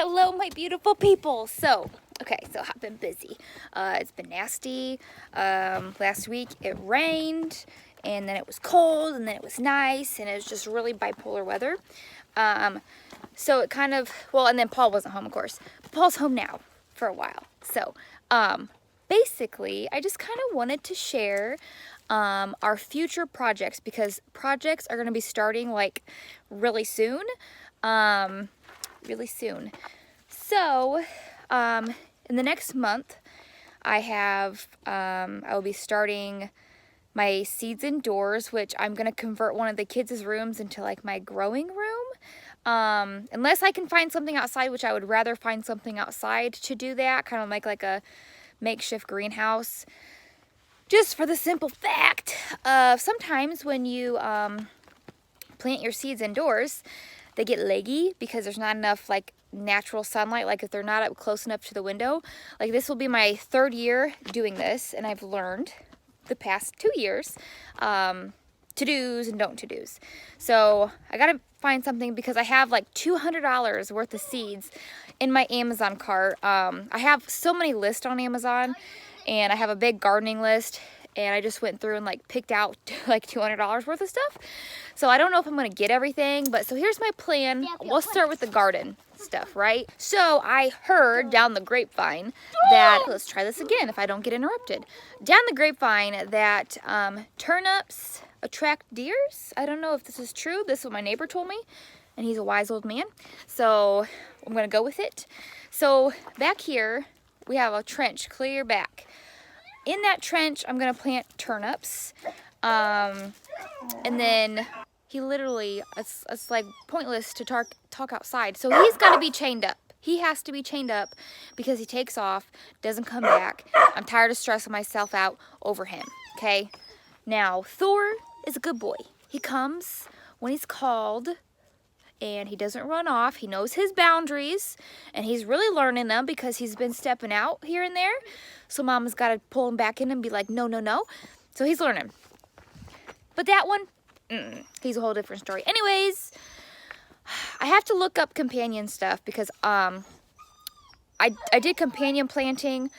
Hello, my beautiful people. So I've been busy. It's been nasty. Last week it rained, and then it was cold, and then it was nice, and it was just really bipolar weather. So it kind of, well, and then Paul wasn't home, of course. But Paul's home now for a while. So basically, I just kind of wanted to share our future projects, because projects are going to be starting like really soon. Really soon. So, in the next month, I will be starting my seeds indoors, which I'm going to convert one of the kids' rooms into like my growing room. Unless I can find something outside, which I would rather find something outside to do that, kind of make like a makeshift greenhouse. Just for the simple fact of sometimes when you plant your seeds indoors, they get leggy because there's not enough like natural sunlight, like if they're not up close enough to the window. Like this will be my third year doing this, and I've learned the past 2 years to-dos and don't to-dos. So I gotta find something, because I have like $200 worth of seeds in my Amazon cart. I have so many lists on Amazon, and I have a big gardening list, and I just went through and like picked out like $200 worth of stuff. So I don't know if I'm gonna get everything, but so here's my plan. We'll start with the garden stuff, right? So I heard down the grapevine that, let's try this again if I don't get interrupted. Down the grapevine that turnips attract deers. I don't know if this is true. This is what my neighbor told me, and he's a wise old man. So I'm gonna go with it. So back here, we have a trench clear back. In that trench, I'm gonna plant turnips, and then he literally, it's like pointless to talk outside. So he's gotta be chained up. He has to be chained up because he takes off, doesn't come back. I'm tired of stressing myself out over him, okay? Now, Thor is a good boy. He comes when he's called, and he doesn't run off. He knows his boundaries, and he's really learning them because he's been stepping out here and there. So Mama's got to pull him back in and be like, no, no, no. So he's learning. But that one, he's a whole different story. Anyways, I have to look up companion stuff, because I did companion planting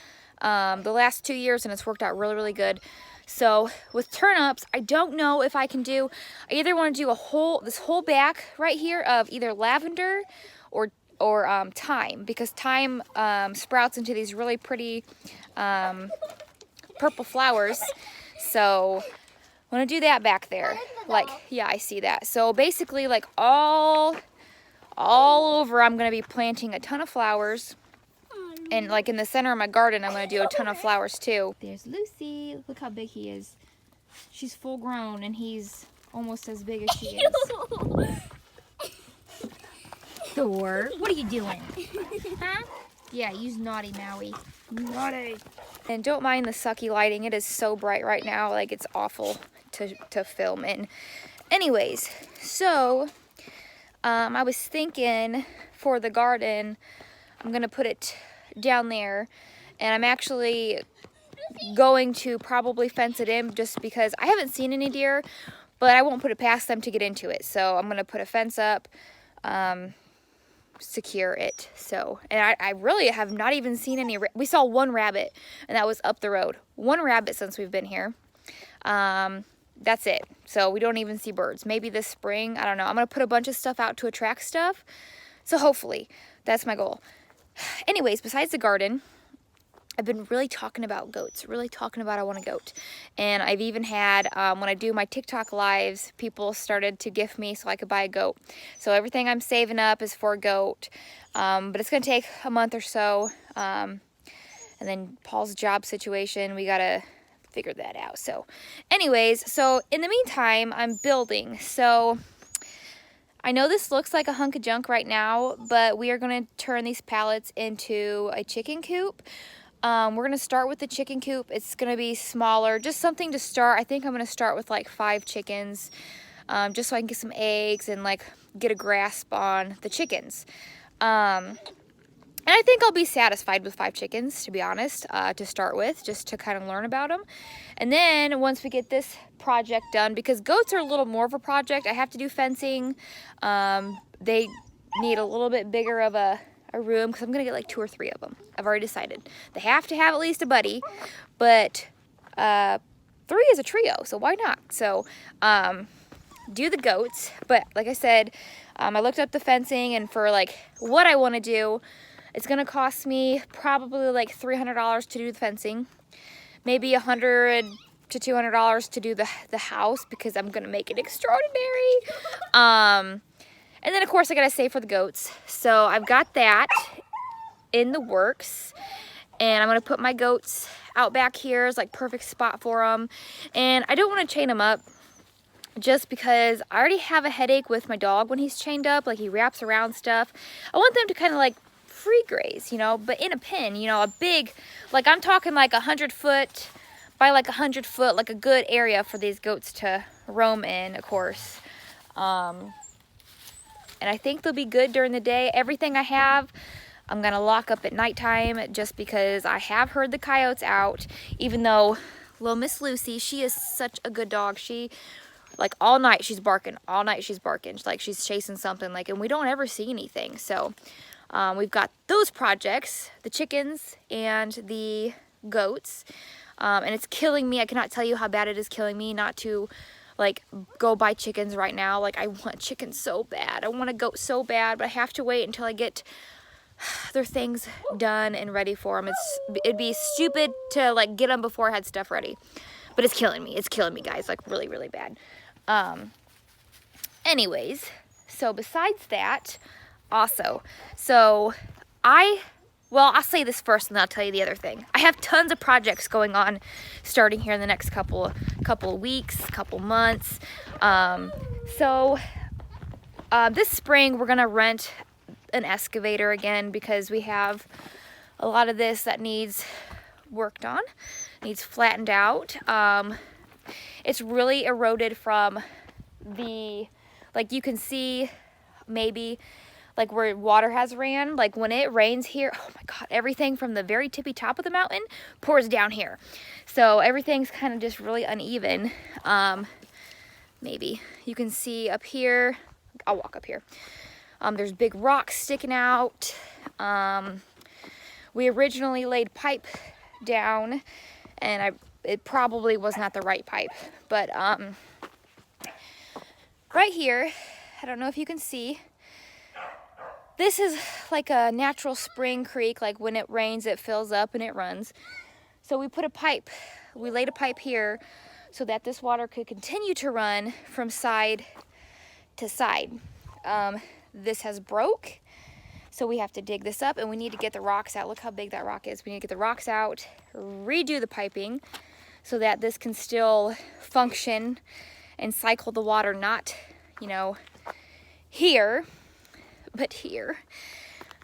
the last 2 years, and it's worked out really, really good. So with turnips, I don't know if I can do, I either want to do this whole back right here of either lavender or thyme, because thyme sprouts into these really pretty purple flowers. So I want to do that back there. Like, yeah, I see that. So basically, like all over, I'm going to be planting a ton of flowers. And like in the center of my garden, I'm going to do a ton of flowers too. There's Lucy. Look how big he is. She's full grown, and he's almost as big as she is. Thor, what are you doing? Huh? Yeah, use naughty Maui. Naughty. And don't mind the sucky lighting. It is so bright right now. Like, it's awful to film in. Anyways, so I was thinking for the garden, I'm going to put it down there, and I'm actually going to probably fence it in, just because I haven't seen any deer, but I won't put it past them to get into it. So I'm going to put a fence up, secure it. So, and I really have not even seen any. We saw one rabbit, and that was up the road. One rabbit since we've been here. That's it. So we don't even see birds. Maybe this spring, I don't know. I'm going to put a bunch of stuff out to attract stuff. So hopefully that's my goal. Anyways, besides the garden, I've been really talking about goats, really talking about I want a goat. And I've even had, when I do my TikTok lives, people started to gift me so I could buy a goat. So everything I'm saving up is for a goat. But it's going to take a month or so. And then Paul's job situation, we got to figure that out. So anyways, so in the meantime, I'm building. So I know this looks like a hunk of junk right now, but we are going to turn these pallets into a chicken coop. We're going to start with the chicken coop. It's going to be smaller, just something to start. I think I'm going to start with like 5 chickens, just so I can get some eggs and like get a grasp on the chickens. And I think I'll be satisfied with 5 chickens, to be honest, to start with, just to kind of learn about them. And then once we get this project done, because goats are a little more of a project, I have to do fencing. They need a little bit bigger of a a room because I'm gonna get like 2 or 3 of them. I've already decided. They have to have at least a buddy, but 3 is a trio, so why not? So do the goats, but like I said, I looked up the fencing, and for like what I want to do, it's gonna cost me probably like $300 to do the fencing, maybe $100 to $200 to do the house because I'm gonna make it extraordinary. And then of course I gotta save for the goats. So I've got that in the works, and I'm gonna put my goats out back here. It's like perfect spot for them, and I don't want to chain them up just because I already have a headache with my dog when he's chained up. Like, he wraps around stuff. I want them to kind of like free graze, you know, but in a pen, you know, a big, like I'm talking like 100 foot by like 100 foot, like a good area for these goats to roam in, of course. And I think they'll be good during the day. Everything I have, I'm gonna lock up at nighttime just because I have heard the coyotes out, even though little Miss Lucy, she is such a good dog. She, like, all night she's barking, all night she's barking, like she's chasing something, like, and we don't ever see anything. So we've got those projects, the chickens and the goats, and it's killing me. I cannot tell you how bad it is killing me not to like go buy chickens right now. Like, I want chickens so bad, I want a goat so bad, but I have to wait until I get their things done and ready for them. It'd be stupid to like get them before I had stuff ready, but it's killing me guys, like really, really bad. Anyways, so besides that, also, so I'll say this first and then I'll tell you the other thing. I have tons of projects going on starting here in the next couple of weeks, couple months. This spring we're gonna rent an excavator again because we have a lot of this that needs worked on, needs flattened out. It's really eroded from the, like you can see maybe like where water has ran, like when it rains here, oh my God, everything from the very tippy top of the mountain pours down here. So everything's kind of just really uneven. Maybe you can see up here, I'll walk up here. There's big rocks sticking out. We originally laid pipe down, and it probably was not the right pipe, but right here, I don't know if you can see, this is like a natural spring creek. Like when it rains, it fills up and it runs. So we put a pipe, we laid a pipe here so that this water could continue to run from side to side. This has broke, so we have to dig this up, and we need to get the rocks out. Look how big that rock is. We need to get the rocks out, redo the piping so that this can still function and cycle the water, not, you know, here, but here.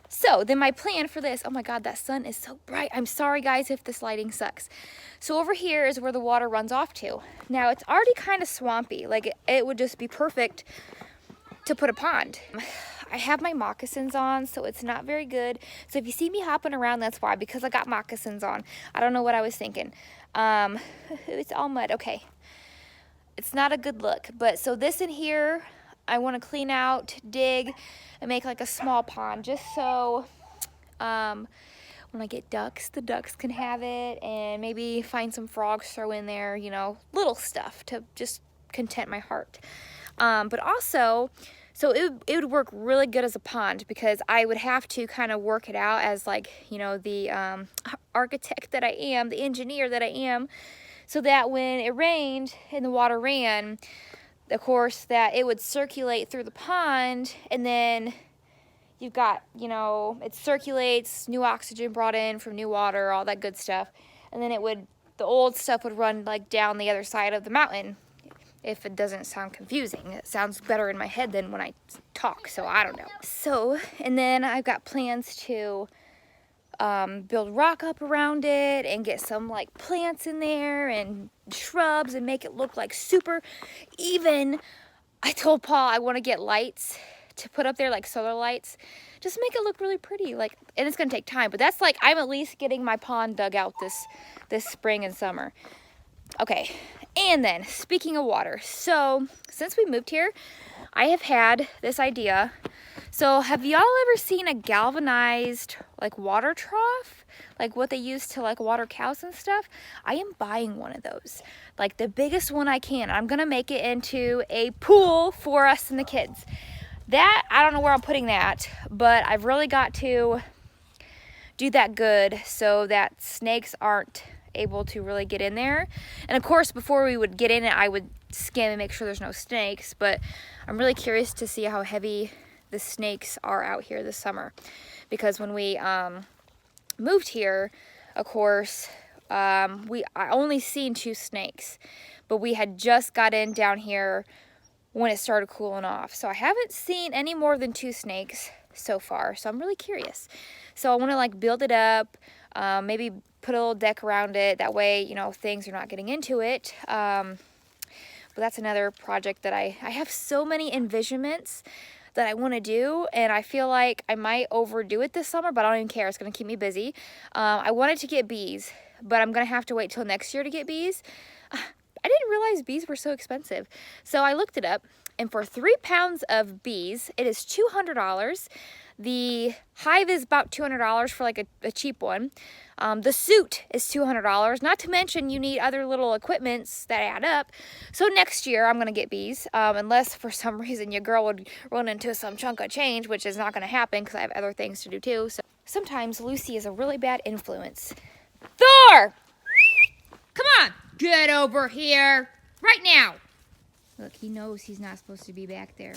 So then my plan for this, oh my God, that sun is so bright. I'm sorry guys if this lighting sucks. So over here is where the water runs off to. Now it's already kind of swampy. Like it would just be perfect to put a pond. I have my moccasins on, so it's not very good. So if you see me hopping around, that's why, because I got moccasins on. I don't know what I was thinking. It's all mud, okay. It's not a good look, but so this in here, I want to clean out, dig, and make like a small pond, just so when I get ducks, the ducks can have it, and maybe find some frogs, throw in there, you know, little stuff to just content my heart. But also, so it would work really good as a pond because I would have to kind of work it out as like, you know, the architect that I am, the engineer that I am, so that when it rained and the water ran, of course, that it would circulate through the pond, and then you've got, you know, it circulates, new oxygen brought in from new water, all that good stuff, and then the old stuff would run like down the other side of the mountain. If it doesn't sound confusing, it sounds better in my head than when I talk, so I don't know. So, and then I've got plans to build rock up around it and get some like plants in there and shrubs and make it look like super even. I told Paul I want to get lights to put up there, like solar lights, just make it look really pretty. Like, and it's gonna take time, but that's like, I'm at least getting my pond dug out this spring and summer. Okay, and then speaking of water, so since we moved here, I have had this idea So have y'all ever seen a galvanized like water trough? Like what they use to like water cows and stuff? I am buying one of those. Like the biggest one I can. I'm gonna make it into a pool for us and the kids. That, I don't know where I'm putting that, but I've really got to do that good so that snakes aren't able to really get in there. And of course, before we would get in it, I would skim and make sure there's no snakes, but I'm really curious to see how heavy the snakes are out here this summer. Because when we moved here, of course, I only seen 2 snakes, but we had just got in down here when it started cooling off. So I haven't seen any more than 2 snakes so far, so I'm really curious. So I want to like build it up, maybe put a little deck around it, that way, you know, things are not getting into it. But that's another project that I have so many envisionments that I want to do, and I feel like I might overdo it this summer, but I don't even care. It's going to keep me busy. I wanted to get bees, but I'm going to have to wait till next year to get bees. I didn't realize bees were so expensive. So I looked it up, and for 3 pounds of bees, it is $200. The hive is about $200 for like a cheap one. The suit is $200, not to mention you need other little equipments that add up. So next year I'm gonna get bees, unless for some reason your girl would run into some chunk of change, which is not gonna happen because I have other things to do too. So sometimes Lucy is a really bad influence. Thor! Come on, get over here, right now. Look, he knows he's not supposed to be back there.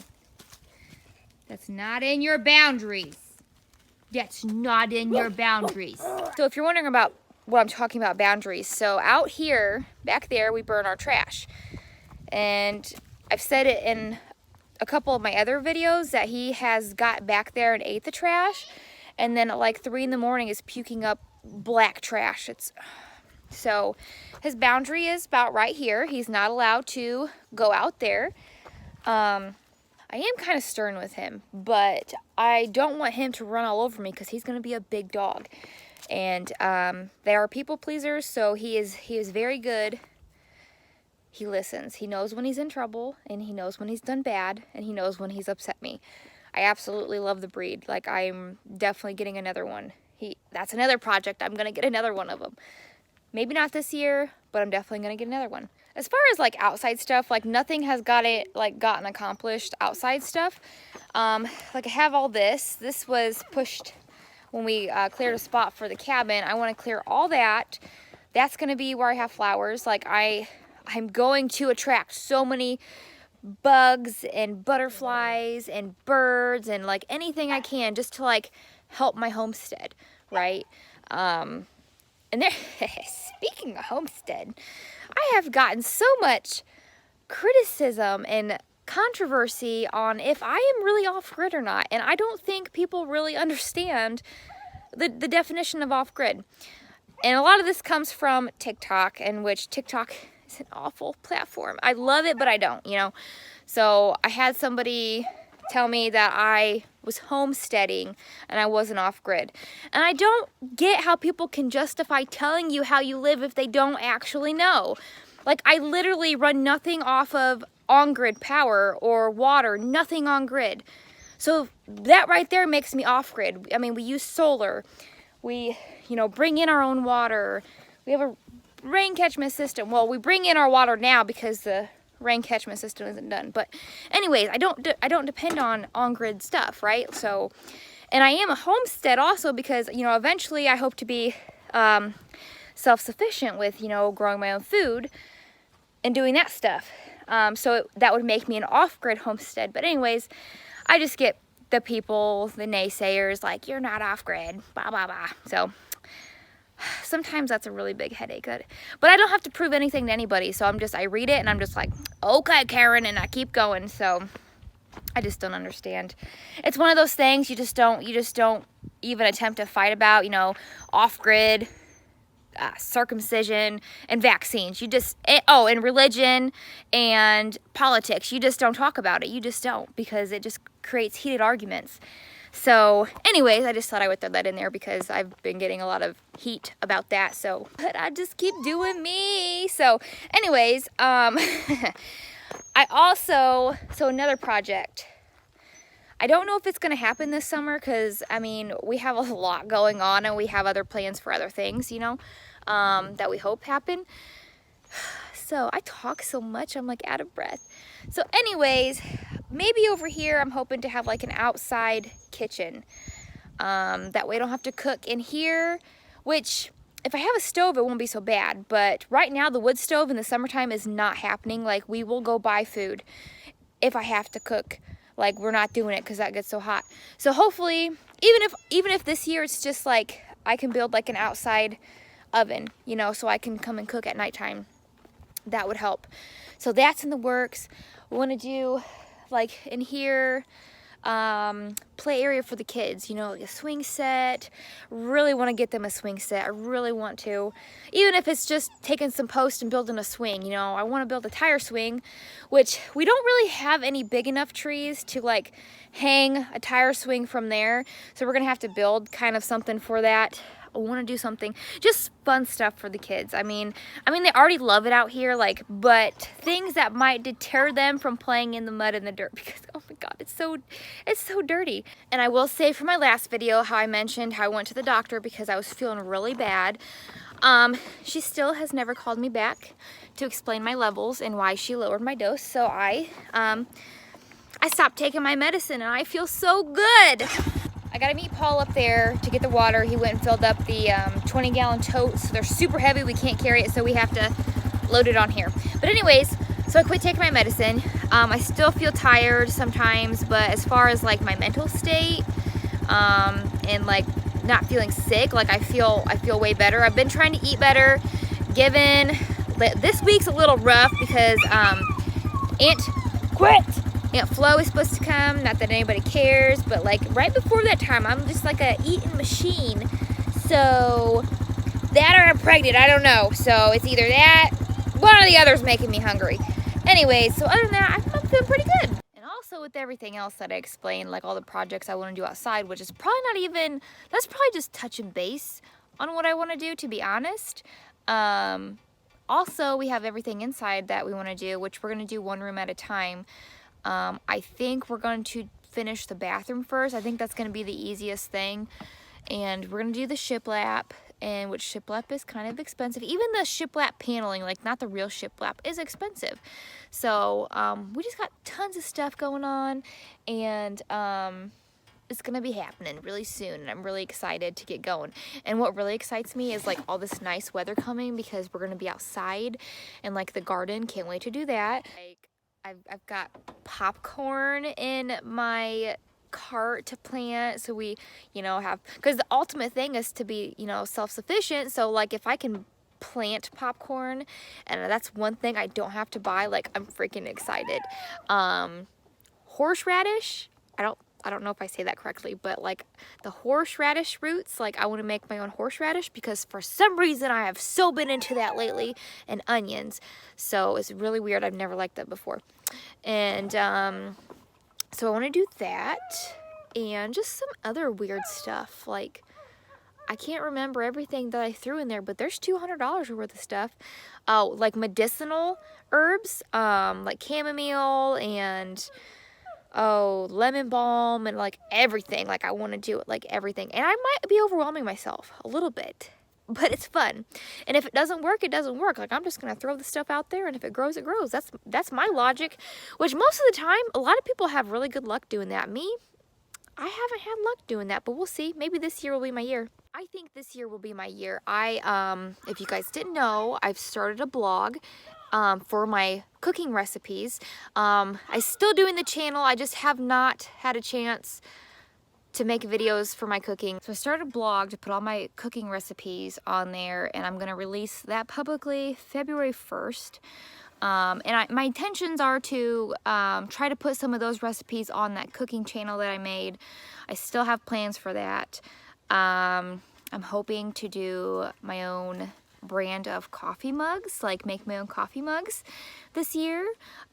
That's not in your boundaries. That's not in your boundaries. So if you're wondering about what I'm talking about boundaries, so out here, back there, we burn our trash. And I've said it in a couple of my other videos that he has got back there and ate the trash. And then at like 3 in the morning is puking up black trash. So his boundary is about right here. He's not allowed to go out there. I am kind of stern with him, but I don't want him to run all over me because he's going to be a big dog. And they are people pleasers, so he is very good. He listens. He knows when he's in trouble, and he knows when he's done bad, and he knows when he's upset me. I absolutely love the breed. Like, I'm definitely getting another one. That's another project. I'm going to get another one of them. Maybe not this year, but I'm definitely going to get another one. As far as like outside stuff, like nothing has gotten accomplished outside stuff. Like I have all this. This was pushed when we cleared a spot for the cabin. I want to clear all that. That's going to be where I have flowers. Like I'm going to attract so many bugs and butterflies and birds and like anything I can just to like help my homestead, right? And there, speaking of homestead, I have gotten so much criticism and controversy on if I am really off-grid or not. And I don't think people really understand the definition of off-grid. And a lot of this comes from TikTok, in which TikTok is an awful platform. I love it, but I don't, you know. So I had somebody tell me that I was homesteading and I wasn't off-grid. And I don't get how people can justify telling you how you live if they don't actually know. Like, I literally run nothing off of on-grid power or water, nothing on grid. So that right there makes me off-grid. I mean, we use solar. We, you know, bring in our own water. We have a rain catchment system. Well, we bring in our water now because the rain catchment system isn't done. But anyways, I don't depend on grid stuff, right? So, and I am a homestead also because, you know, eventually I hope to be self-sufficient with, you know, growing my own food and doing that stuff. So that would make me an off-grid homestead. But anyways, I just get the people, the naysayers, like, you're not off-grid, blah, blah, blah. So sometimes that's a really big headache. But I don't have to prove anything to anybody. So I read it and I'm just like, okay, Karen, and I keep going. So I just don't understand. It's one of those things you just don't even attempt to fight about, you know, off-grid, circumcision, and vaccines. You just, and religion and politics. You just don't talk about it. You just don't, because it just creates heated arguments. So anyways, I just thought I would throw that in there because I've been getting a lot of heat about that. So, but I just keep doing me. So anyways, I also, so another project, I don't know if it's going to happen this summer because, I mean, we have a lot going on and we have other plans for other things, you know, that we hope happen. So I talk so much, I'm like out of breath. So anyways, maybe over here I'm hoping to have like an outside kitchen. That way I don't have to cook in here, which if I have a stove, it won't be so bad. But right now the wood stove in the summertime is not happening. Like we will go buy food if I have to cook. Like we're not doing it because that gets so hot. So hopefully, even if this year it's just like I can build like an outside oven, you know, so I can come and cook at nighttime. That would help. So that's in the works. We want to do like in here play area for the kids, you know, like a swing set. Really want to get them a swing set. I really want to, even if it's just taking some posts and building a swing, you know. I want to build a tire swing, which we don't really have any big enough trees to like hang a tire swing from there, so we're gonna have to build kind of something for that. I want to do something, just fun stuff for the kids. I mean, they already love it out here, like, but things that might deter them from playing in the mud and the dirt because, oh my God, it's so dirty. And I will say for my last video how I mentioned how I went to the doctor because I was feeling really bad. She still has never called me back to explain my levels and why she lowered my dose. So I stopped taking my medicine and I feel so good. I gotta meet Paul up there to get the water. He went and filled up the 20-gallon totes. They're super heavy, we can't carry it, so we have to load it on here. But anyways, so I quit taking my medicine. I still feel tired sometimes, but as far as like my mental state and like not feeling sick, like I feel way better. I've been trying to eat better. This week's a little rough because Aunt Flo is supposed to come, not that anybody cares, but like right before that time, I'm just like a eating machine. So that or I'm pregnant, I don't know. So it's either that, one or the other is making me hungry. Anyways, so other than that, I'm feeling pretty good. And also with everything else that I explained, like all the projects I want to do outside, which is probably not even, that's probably just touching base on what I want to do, to be honest. Also, we have everything inside that we want to do, which we're going to do one room at a time. I think we're going to finish the bathroom first. I think that's going to be the easiest thing. And we're going to do the shiplap, and which shiplap is kind of expensive. Even the shiplap paneling, like not the real shiplap, is expensive. So we just got tons of stuff going on, and it's going to be happening really soon. And I'm really excited to get going. And what really excites me is like all this nice weather coming because we're going to be outside and like the garden. Can't wait to do that. Like, I've got popcorn in my cart to plant, so we, you know, have, because the ultimate thing is to be, you know, self-sufficient. So like if I can plant popcorn, and that's one thing I don't have to buy, like I'm freaking excited. Horseradish, I don't know if I say that correctly, but like the horseradish roots, like I want to make my own horseradish because for some reason I have so been into that lately, and onions. So it's really weird. I've never liked that before. And so I want to do that and just some other weird stuff. Like I can't remember everything that I threw in there, but there's $200 worth of stuff. Oh, like medicinal herbs, like chamomile and lemon balm and like everything. Like I want to do it, like everything. And I might be overwhelming myself a little bit, but it's fun. And if it doesn't work, it doesn't work. Like I'm just going to throw the stuff out there, and if it grows, it grows. That's my logic, which most of the time, a lot of people have really good luck doing that. Me, I haven't had luck doing that, but we'll see. Maybe this year will be my year. I think this year will be my year. If you guys didn't know, I've started a blog for my cooking recipes. I'm still doing the channel. I just have not had a chance to make videos for my cooking. So I started a blog to put all my cooking recipes on there, and I'm going to release that publicly February 1st. My intentions are to try to put some of those recipes on that cooking channel that I made. I still have plans for that. I'm hoping to do my own brand of coffee mugs, like make my own coffee mugs this year.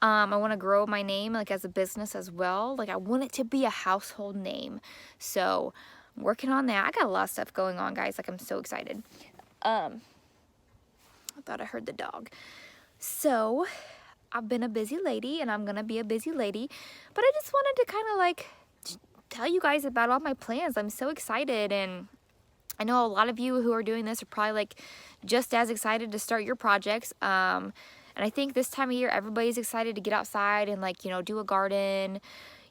I want to grow my name like as a business as well. Like I want it to be a household name. So I'm working on that. I got a lot of stuff going on, guys. Like I'm so excited. I thought I heard the dog. So I've been a busy lady, and I'm gonna be a busy lady, but I just wanted to kind of like tell you guys about all my plans. I'm so excited, and I know a lot of you who are doing this are probably like just as excited to start your projects. And I think this time of year, everybody's excited to get outside and like, you know, do a garden,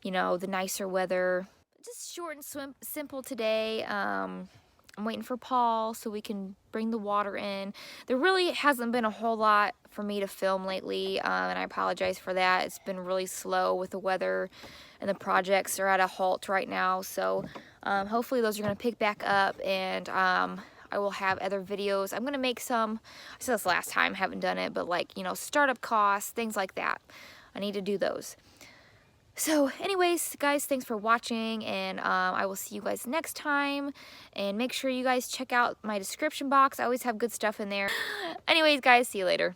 you know, the nicer weather. Just short and simple today. I'm waiting for Paul so we can bring the water in. There really hasn't been a whole lot for me to film lately, and I apologize for that. It's been really slow with the weather, and the projects are at a halt right now. So hopefully those are going to pick back up, and I will have other videos. I'm going to make some, I said this last time, haven't done it, but like, you know, startup costs, things like that. I need to do those. So anyways, guys, thanks for watching, and I will see you guys next time. And make sure you guys check out my description box. I always have good stuff in there. Anyways, guys, see you later.